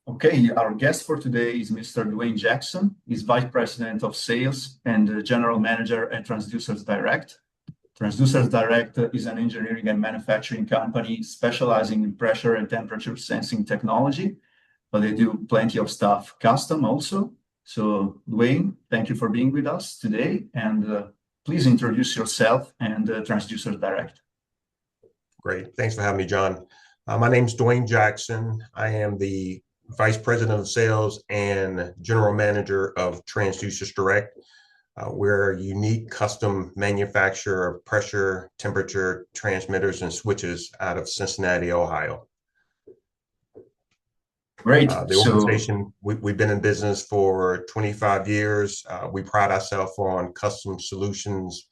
Okay, our guest for today is Mr. Dwain Jackson. He's Vice President of Sales and General Manager at Transducers Direct. Transducers Direct is an engineering and manufacturing company specializing in pressure and temperature sensing technology, but they do plenty of stuff custom also. So, Dwain, thank you for being with us today, and please introduce yourself and Transducers Direct. Great. Thanks for having me, John. My name's Dwain Jackson. I am the Vice President of Sales and General Manager of Transducers Direct. We're a unique custom manufacturer of pressure, temperature, transmitters, and switches out of Cincinnati, Ohio. Great. The organization, we've been in business for 25 years. We pride ourselves on custom solutions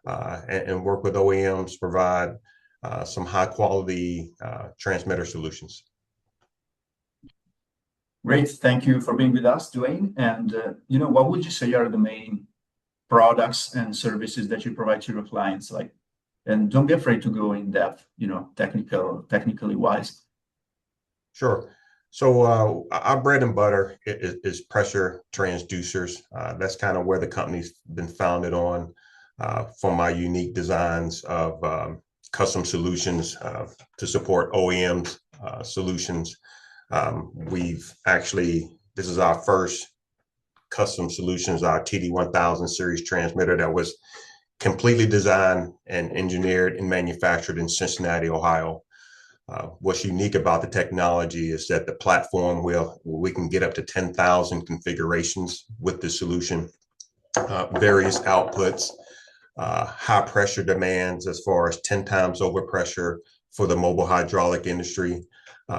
and work with OEMs to provide some high quality transmitter solutions. Great. Thank you for being with us, Dwain. And, what would you say are the main products and services that you provide to your clients? And don't be afraid to go in depth, technically wise. Sure. So our bread and butter is pressure transducers. That's kind of where the company's been founded on, from my unique designs of custom solutions to support OEMs solutions. This is our first custom solutions, our TD1000 series transmitter that was completely designed and engineered and manufactured in Cincinnati, Ohio. What's unique about the technology is that the platform we can get up to 10,000 configurations with the solution, various outputs, high pressure demands as far as 10 times overpressure for the mobile hydraulic industry,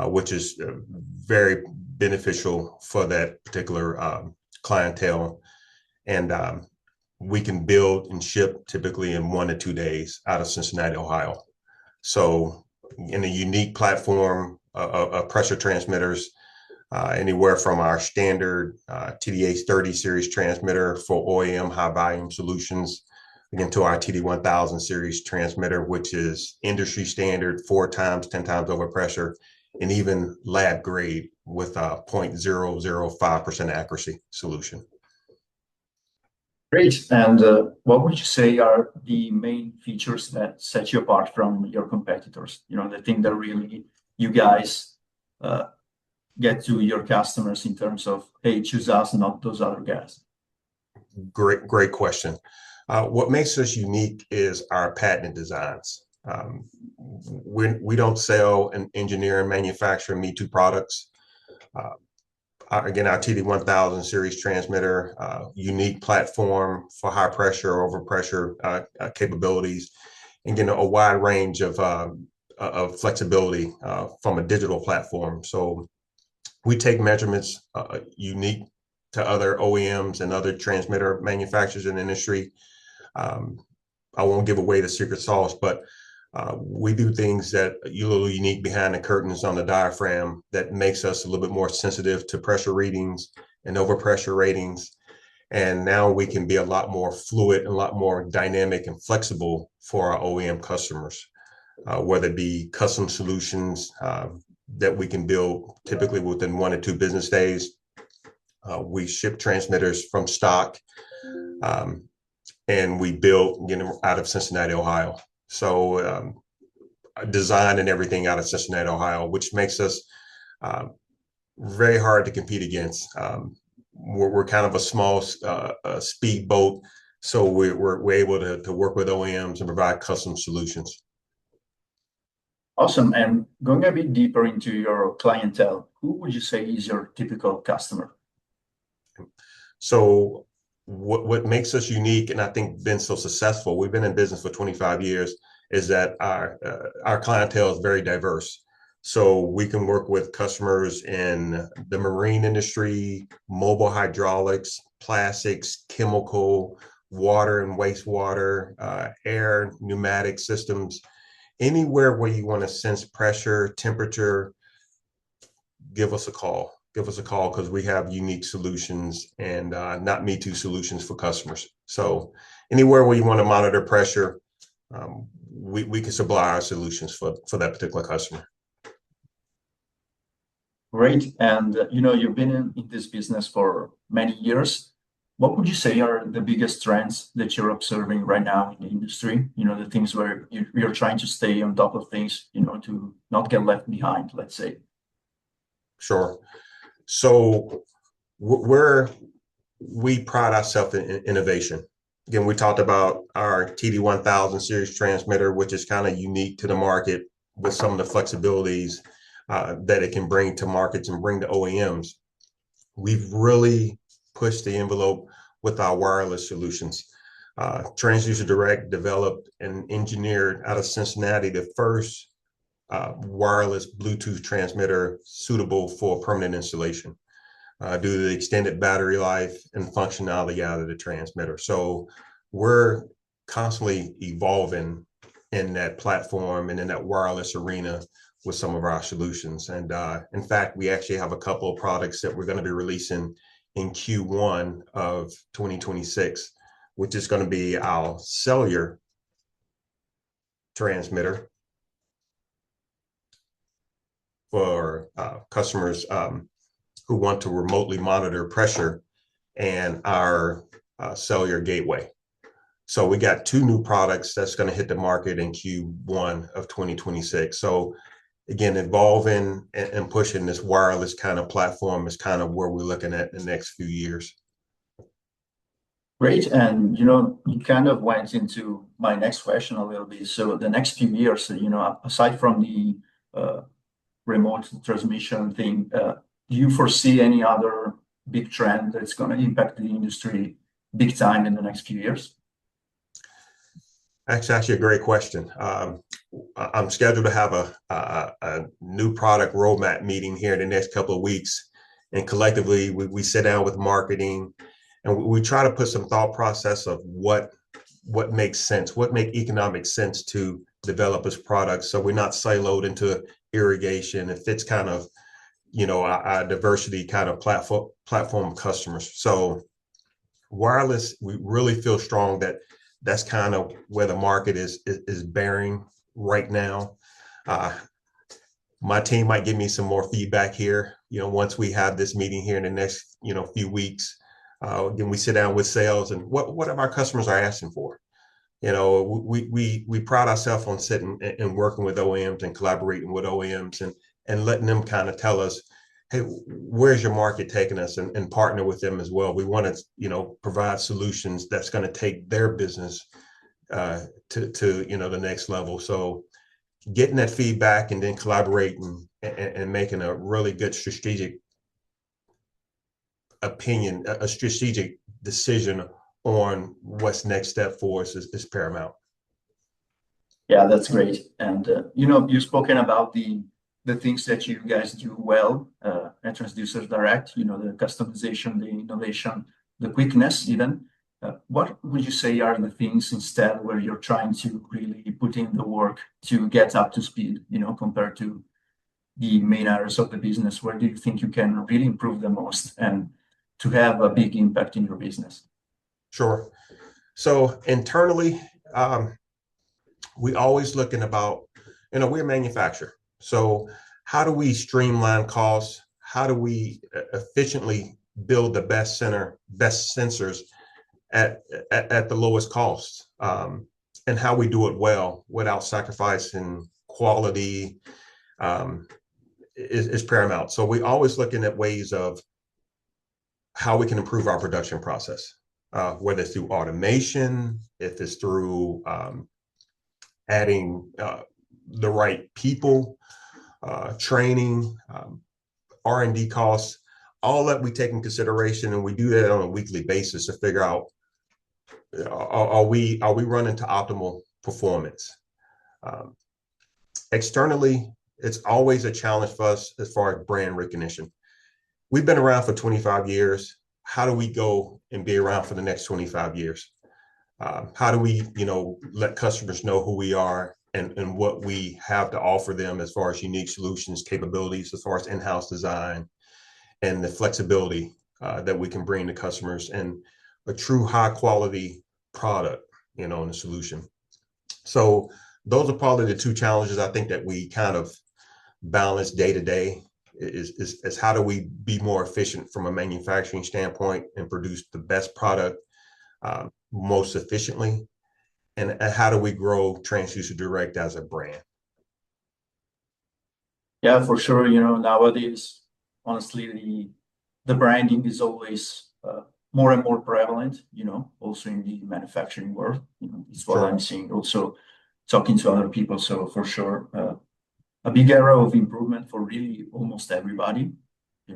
which is very beneficial for that particular clientele. And we can build and ship typically in 1 to 2 days out of Cincinnati, Ohio. So in a unique platform of pressure transmitters, anywhere from our standard TDA30 series transmitter for OEM high volume solutions, again, to our TD1000 series transmitter, which is industry standard 4 times, 10 times overpressure, and even lab grade with a 0.005% accuracy solution. Great. And what would you say are the main features that set you apart from your competitors? The thing that really you guys get to your customers in terms of, hey, choose us, not those other guys. Great question. What makes us unique is our patented designs. We don't sell and engineer and manufacture me-too products. Again, our TD1000 series transmitter, unique platform for high pressure, overpressure capabilities, and again, a wide range of flexibility from a digital platform. So we take measurements unique to other OEMs and other transmitter manufacturers in the industry. I won't give away the secret sauce, but we do things that are a little unique behind the curtains on the diaphragm that makes us a little bit more sensitive to pressure readings and overpressure ratings. And now we can be a lot more fluid and a lot more dynamic and flexible for our OEM customers, whether it be custom solutions that we can build typically within 1 to 2 business days. We ship transmitters from stock, and we build out of Cincinnati, Ohio. So design and everything out of Cincinnati, Ohio, which makes us very hard to compete against. We're kind of a small speedboat, so we're able to work with OEMs and provide custom solutions. Awesome. And going a bit deeper into your clientele, who would you say is your typical customer? So what makes us unique, and I think been so successful, we've been in business for 25 years, is that our clientele is very diverse. So we can work with customers in the marine industry, mobile hydraulics, plastics, chemical, water and wastewater, air, pneumatic systems, anywhere where you want to sense pressure, temperature, give us a call. Give us a call because we have unique solutions and not me-too solutions for customers. So anywhere where you want to monitor pressure, we can supply our solutions for that particular customer. Great. And you've been in this business for many years. What would you say are the biggest trends that you're observing right now in the industry? The things where you're trying to stay on top of things, to not get left behind, let's say. Sure. So where we pride ourselves in innovation. Again, we talked about our TD1000 series transmitter, which is kind of unique to the market with some of the flexibilities that it can bring to markets and bring to OEMs. We've really pushed the envelope with our wireless solutions. Transducer Direct developed and engineered out of Cincinnati the first wireless Bluetooth transmitter suitable for permanent installation due to the extended battery life and functionality out of the transmitter. So we're constantly evolving in that platform and in that wireless arena with some of our solutions. And in fact, we actually have a couple of products that we're going to be releasing in Q1 of 2026, which is going to be our cellular transmitter for customers who want to remotely monitor pressure, and our cellular gateway. So we got two new products that's going to hit the market in Q1 of 2026. So again, evolving and pushing this wireless kind of platform is kind of where we're looking at in the next few years. Great. And, you kind of went into my next question a little bit. So the next few years, aside from the remote transmission thing, do you foresee any other big trend that's going to impact the industry big time in the next few years? That's actually a great question. I'm scheduled to have a new product roadmap meeting here in the next couple of weeks. And collectively, we sit down with marketing and we try to put some thought process of what makes sense, what make economic sense to develop as products. So we're not siloed into irrigation. It fits kind of, our diversity kind of platform customers. So wireless, we really feel strong that that's kind of where the market is bearing right now. My team might give me some more feedback here, once we have this meeting here in the next, few weeks. Again, we sit down with sales and what our customers are asking for. We pride ourselves on sitting and working with OEMs and collaborating with OEMs and letting them kind of tell us, hey, where's your market taking us, and partner with them as well. We want to, provide solutions that's going to take their business to the next level. So getting that feedback and then collaborating and making a really good strategic opinion, a strategic decision on what's next step for us is paramount. Yeah, that's great. And you've spoken about the things that you guys do well at Transducers Direct, the customization, the innovation, the quickness even. What would you say are the things instead where you're trying to really put in the work to get up to speed, compared to the main areas of the business? Where do you think you can really improve the most and to have a big impact in your business? Sure. So internally, we always looking about, we're a manufacturer. So how do we streamline costs? How do we efficiently build the best sensors at the lowest cost? And how we do it well without sacrificing quality is paramount. So we always looking at ways of how we can improve our production process, whether it's through automation, if it's through adding the right people, training, R&D costs, all that we take in consideration, and we do that on a weekly basis to figure out are we running to optimal performance. Externally, it's always a challenge for us as far as brand recognition. We've been around for 25 years. How do we go and be around for the next 25 years? How do we, let customers know who we are and what we have to offer them as far as unique solutions, capabilities, as far as in-house design, and the flexibility that we can bring to customers, and a true high quality product, in the solution. So those are probably the two challenges I think that we kind of balance day to day. is how do we be more efficient from a manufacturing standpoint and produce the best product most efficiently, and how do we grow Transducer Direct as a brand? Yeah, for sure. Nowadays, honestly, the branding is always more and more prevalent, also in the manufacturing world. It's what I'm Sure. seeing also talking to other people. So for sure, a big area of improvement for really almost everybody,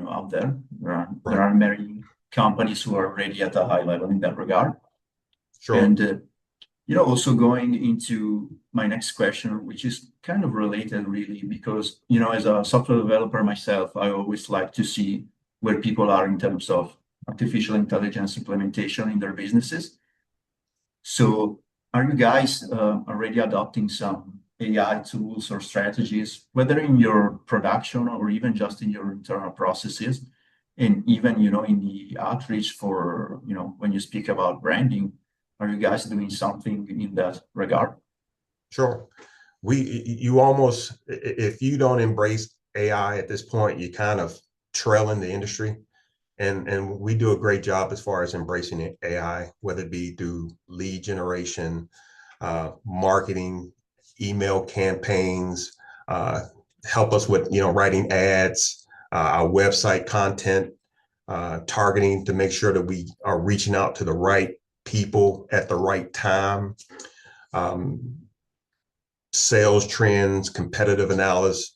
out there. There Right. are many companies who are already at a high level in that regard. Sure. And also going into my next question, which is kind of related really, because, as a software developer myself, I always like to see where people are in terms of artificial intelligence implementation in their businesses. So are you guys already adopting some AI tools or strategies, whether in your production or even just in your internal processes? And even, in the outreach for, when you speak about branding, are you guys doing something in that regard? Sure. You almost, if you don't embrace AI at this point, you kind of trail in the industry. And we do a great job as far as embracing AI, whether it be through lead generation, marketing, email campaigns, help us with, writing ads, our website content, targeting to make sure that we are reaching out to the right people at the right time, sales trends, competitive analysis.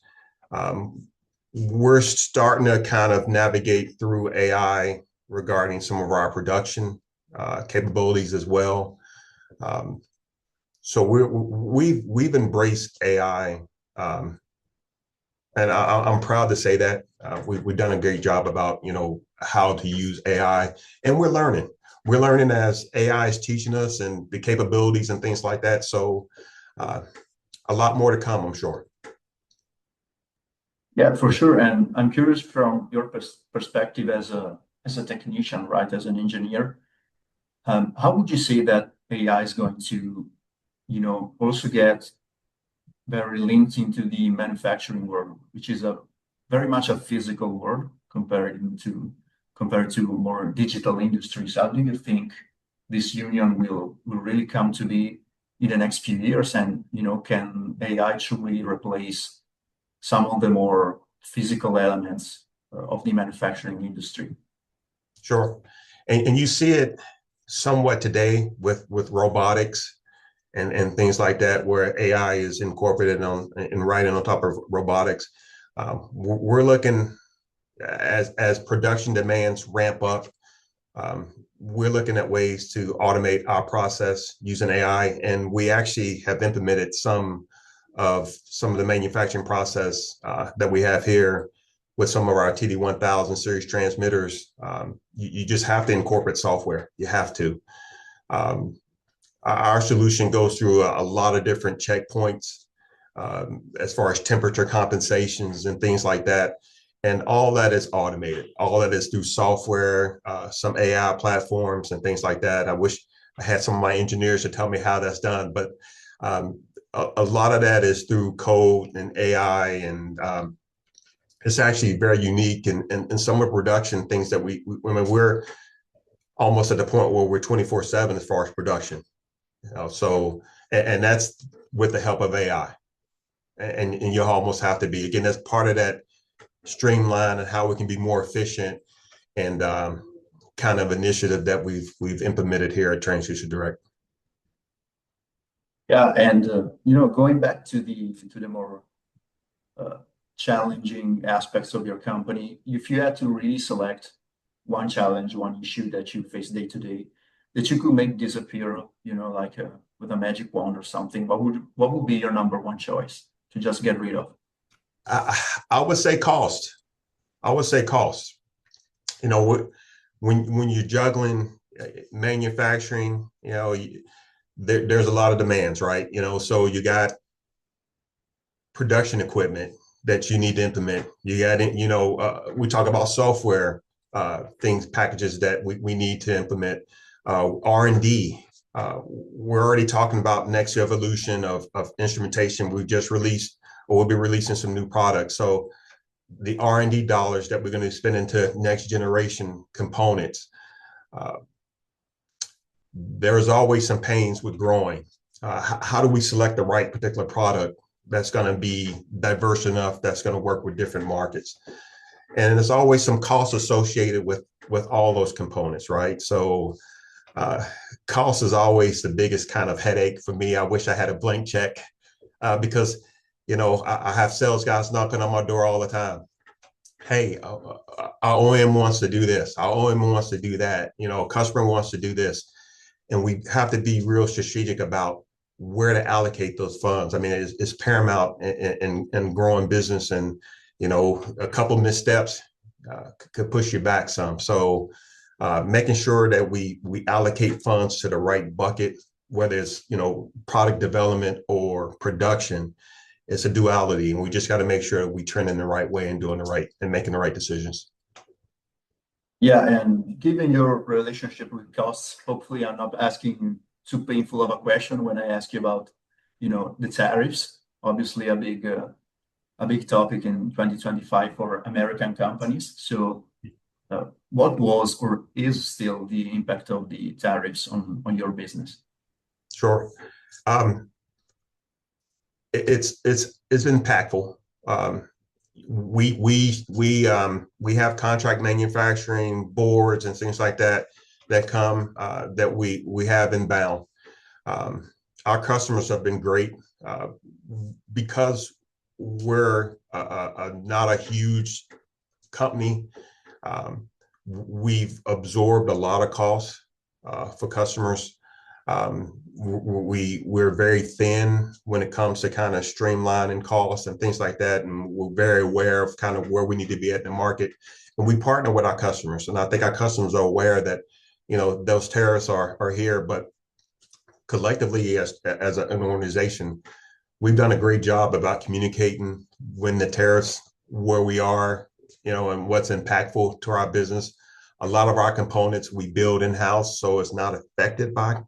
We're starting to kind of navigate through AI regarding some of our production capabilities as well. So we've embraced AI, and I'm proud to say that we've done a great job about how to use AI, and we're learning. We're learning as AI is teaching us and the capabilities and things like that. So a lot more to come, I'm sure. Yeah, for sure. And I'm curious from your perspective as a technician, right, as an engineer, how would you say that AI is going to, also get very linked into the manufacturing world, which is a very much a physical world compared to more digital industries? How do you think this union will really come to be in the next few years? And can AI truly replace some of the more physical elements of the manufacturing industry? Sure. And you see it somewhat today with robotics and things like that, where AI is incorporated and riding on top of robotics. We're looking as production demands ramp up. We're looking at ways to automate our process using AI, and we actually have implemented some of the manufacturing process that we have here with some of our TD1000 series transmitters. You just have to incorporate software. You have to. Our solution goes through a lot of different checkpoints as far as temperature compensations and things like that. And all that is automated. All that is through software, some AI platforms and things like that. I wish I had some of my engineers to tell me how that's done, but a lot of that is through code and AI, and it's actually very unique. And some of the production things that we're almost at the point where we're 24/7 as far as production. So, and that's with the help of AI. And you almost have to be, again, that's part of that streamline and how we can be more efficient and kind of initiative that we've implemented here at Transducers Direct. Yeah, and going back to the more challenging aspects of your company, if you had to really select one challenge, one issue that you face day to day, that you could make disappear, like with a magic wand or something, what would be your number one choice to just get rid of? I would say cost. I would say cost. When you're juggling manufacturing, there's a lot of demands, right? So you got production equipment that you need to implement. You got, we talk about software things, packages that we need to implement. R&D. We're already talking about next evolution of instrumentation. We've just released, or we'll be releasing some new products. So the R&D dollars that we're going to spend into next generation components. There's always some pains with growing. How do we select the right particular product that's going to be diverse enough that's going to work with different markets? And there's always some costs associated with all those components, right? So cost is always the biggest kind of headache for me. I wish I had a blank check because, I have sales guys knocking on my door all the time. Hey, our OEM wants to do this. Our OEM wants to do that. Customer wants to do this. And we have to be real strategic about where to allocate those funds. I mean, it's paramount in growing business, and a couple missteps could push you back some. So making sure that we allocate funds to the right bucket, whether it's product development or production, it's a duality, and we just got to make sure we trend in the right way and doing the right and making the right decisions. Yeah, and given your relationship with costs, hopefully I'm not asking too painful of a question when I ask you about, the tariffs. Obviously, a big topic in 2025 for American companies. So, what was or is still the impact of the tariffs on your business? Sure, it's impactful. We have contract manufacturing boards and things like that come that we have inbound. Our customers have been great because we're not a huge company. We've absorbed a lot of costs for customers. We're very thin when it comes to kind of streamlining costs and things like that, and we're very aware of kind of where we need to be at the market. And we partner with our customers, and I think our customers are aware that those tariffs are here. But collectively, as an organization, we've done a great job about communicating when the tariffs, where we are, and what's impactful to our business. A lot of our components we build in-house, so it's not affected by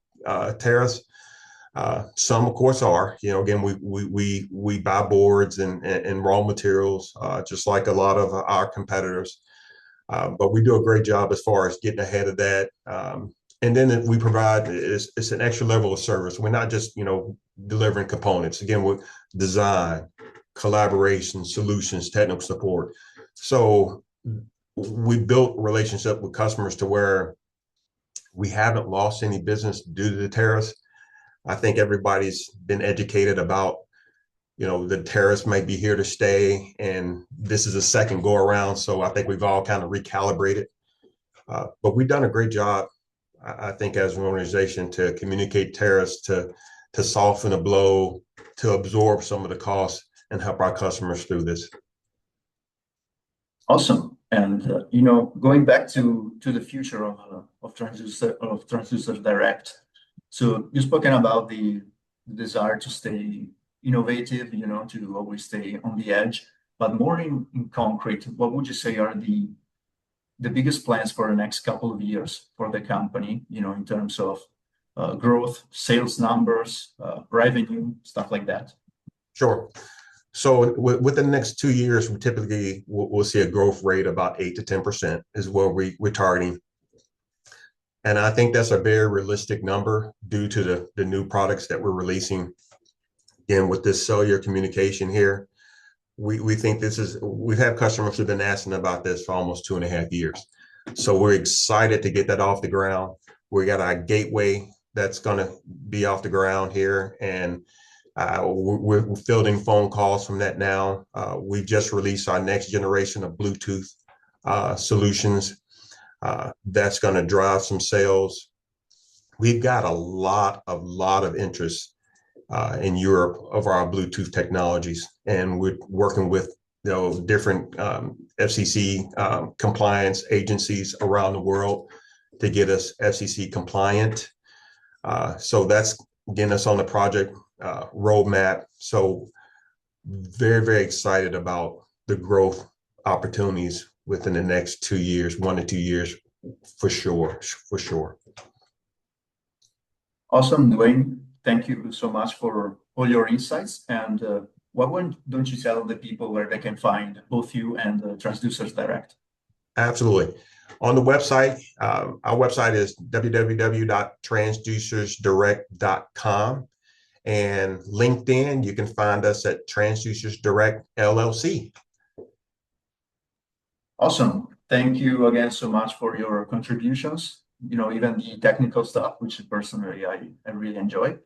tariffs. Some, of course, are. Again, we buy boards and raw materials, just like a lot of our competitors. But we do a great job as far as getting ahead of that. And then we provide it's an extra level of service. We're not just delivering components. Again, with design, collaboration, solutions, technical support. So we built a relationship with customers to where we haven't lost any business due to the tariffs. I think everybody's been educated about, the tariffs might be here to stay, and this is a second go around. So I think we've all kind of recalibrated. But we've done a great job, I think, as an organization to communicate tariffs, to soften the blow, to absorb some of the costs and help our customers through this. Awesome. And going back to the future of Transducers Direct. So you've spoken about the desire to stay innovative, to always stay on the edge. But more in concrete, what would you say are the biggest plans for the next couple of years for the company, in terms of growth, sales numbers, revenue, stuff like that? Sure. So within the next 2 years, we typically we'll see a growth rate about 8 to 10% is what we're targeting. And I think that's a very realistic number due to the new products that we're releasing. Again, with this cellular communication here, we think we've had customers who've been asking about this for almost 2.5 years. So we're excited to get that off the ground. We got our gateway that's going to be off the ground here, and we're fielding phone calls from that now. We've just released our next generation of Bluetooth solutions that's going to drive some sales. We've got a lot of interest in Europe of our Bluetooth technologies, and we're working with different FCC compliance agencies around the world to get us FCC compliant. So that's getting us on the project roadmap. So very, very excited about the growth opportunities within the next 2 years, 1 to 2 years, for sure. Awesome, Dwain. Thank you so much for all your insights. And don't you tell the people where they can find both you and Transducers Direct? Absolutely. On the website, our website is www.transducersdirect.com. And LinkedIn, you can find us at Transducers Direct LLC. Awesome. Thank you again so much for your contributions. Even the technical stuff, which personally I really enjoy.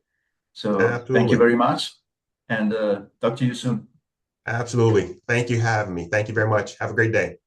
So Absolutely. Thank you very much, and talk to you soon. Absolutely. Thank you for having me. Thank you very much. Have a great day.